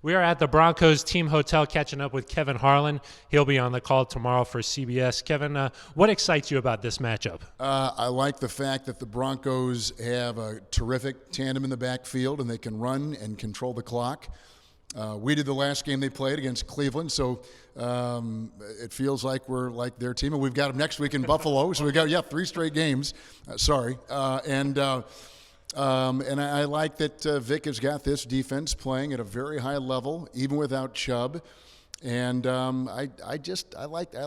We are at the Broncos team hotel catching up with Kevin Harlan. He'll be on the call tomorrow for CBS. Kevin, what excites you about this matchup? I like the fact that the Broncos have a terrific tandem in the backfield and they can run and control the clock. We did the last game they played against Cleveland, so it feels like we're like their team. And we've got them next week in Buffalo, so we've got 3 straight games. And I like that Vic has got this defense playing at a very high level, even without Chubb. And I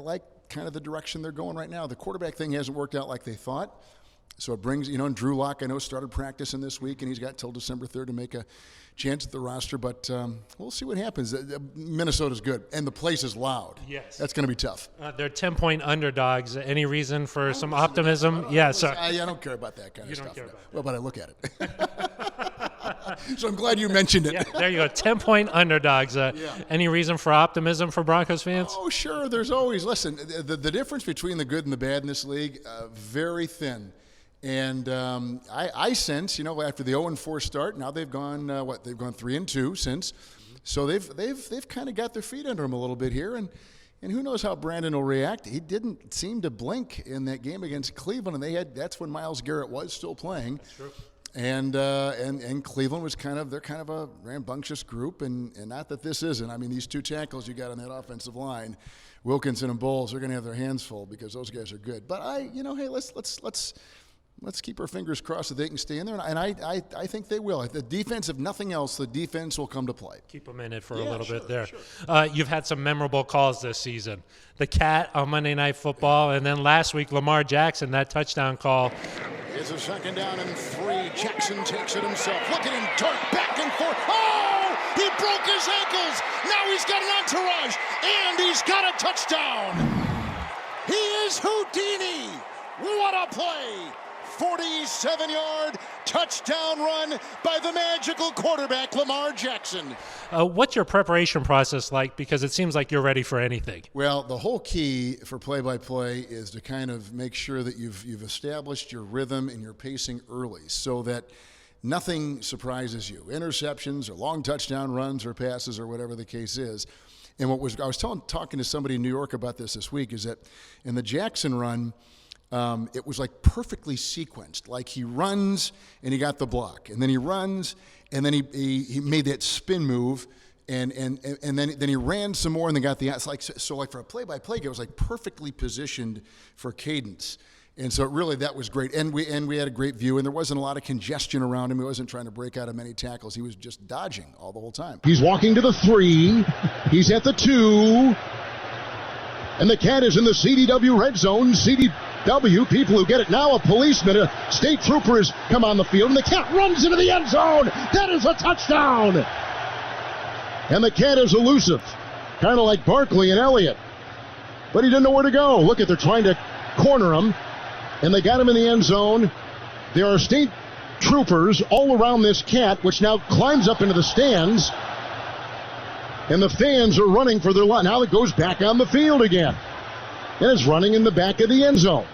like kind of the direction they're going right now. The quarterback thing hasn't worked out like they thought. So it brings, and Drew Lock, I know, started practicing this week, and he's got till December 3rd to make a chance at the roster. But we'll see what happens. Minnesota's good, and the place is loud. Yes. That's going to be tough. They're 10-point underdogs. Any reason for some optimism? I don't care about that kind of stuff. You don't care about that. Well, but I look at it. So I'm glad you mentioned it. Yeah, there you go. 10-point underdogs. Any reason for optimism for Broncos fans? Oh, sure. There's always, listen, the difference between the good and the bad in this league, very thin. And I sense, after the 0-4 start, now they've gone They've gone 3-2 since. So they've kind of got their feet under them a little bit here, and who knows how Brandon will react. He didn't seem to blink in that game against Cleveland, and that's when Myles Garrett was still playing. That's true. And Cleveland was they're kind of a rambunctious group, and not that this isn't. I mean, these 2 tackles you got on that offensive line, Wilkinson and Bowles, they're going to have their hands full because those guys are good. But hey, let's keep our fingers crossed that they can stay in there, and I think they will. The defense, if nothing else, the defense will come to play. Keep them in it for a little bit there. Sure. You've had some memorable calls this season. The cat on Monday Night Football, and then last week, Lamar Jackson, that touchdown call. It's a 2nd down and 3. Jackson takes it himself. Look at him dart back and forth. Oh, he broke his ankles. Now he's got an entourage, and he's got a touchdown. He is Houdini. What a play. 47-yard touchdown run by the magical quarterback, Lamar Jackson. What's your preparation process like? Because it seems like you're ready for anything. Well, the whole key for play-by-play is to kind of make sure that you've established your rhythm and your pacing early so that nothing surprises you. Interceptions or long touchdown runs or passes or whatever the case is. And I was talking to somebody in New York about this week is that in the Jackson run, it was like perfectly sequenced. Like he runs and he got the block, and then he runs and then he made that spin move, and then he ran some more and then got the so for a play-by-play, it was like perfectly positioned for cadence. And so that was great. And we had a great view, and there wasn't a lot of congestion around him. He wasn't trying to break out of many tackles. He was just dodging all the whole time. He's walking to the 3. He's at the 2. And the cat is in the CDW red zone. CDW, people who get it now, a policeman, a state trooper has come on the field, and the cat runs into the end zone. That is a touchdown. And the cat is elusive, kind of like Barkley and Elliott. But he didn't know where to go. Look, they're trying to corner him, and they got him in the end zone. There are state troopers all around this cat, which now climbs up into the stands. And the fans are running for their life. Now it goes back on the field again. And it's running in the back of the end zone.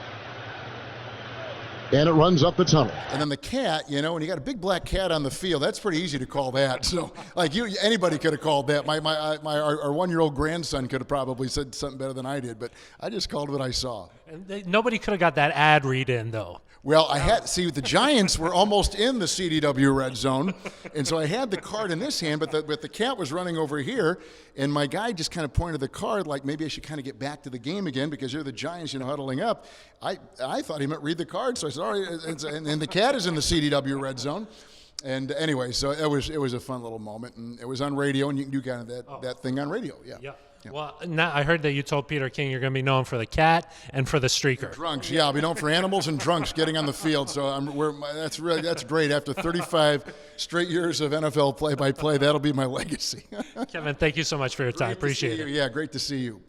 And it runs up the tunnel. And then the cat, when you got a big black cat on the field, that's pretty easy to call that. So, anybody could have called that. Our 1-year-old grandson could have probably said something better than I did, but I just called what I saw. And nobody could have got that ad read in, though. Well, the Giants were almost in the CDW red zone, and so I had the card in this hand, but the cat was running over here, and my guy just kind of pointed the card like maybe I should kind of get back to the game again because you're the Giants, huddling up. I thought he meant read the card, so I said, all right, and the cat is in the CDW red zone. And anyway, so it was a fun little moment, and it was on radio, and you can do kind of that thing on radio, yeah. Well, now I heard that you told Peter King you're going to be known for the cat and for the streaker. Drunks, yeah. I'll be known for animals and drunks getting on the field. So that's great. After 35 straight years of NFL play-by-play, that'll be my legacy. Kevin, thank you so much for your time. Appreciate it. Yeah, great to see you.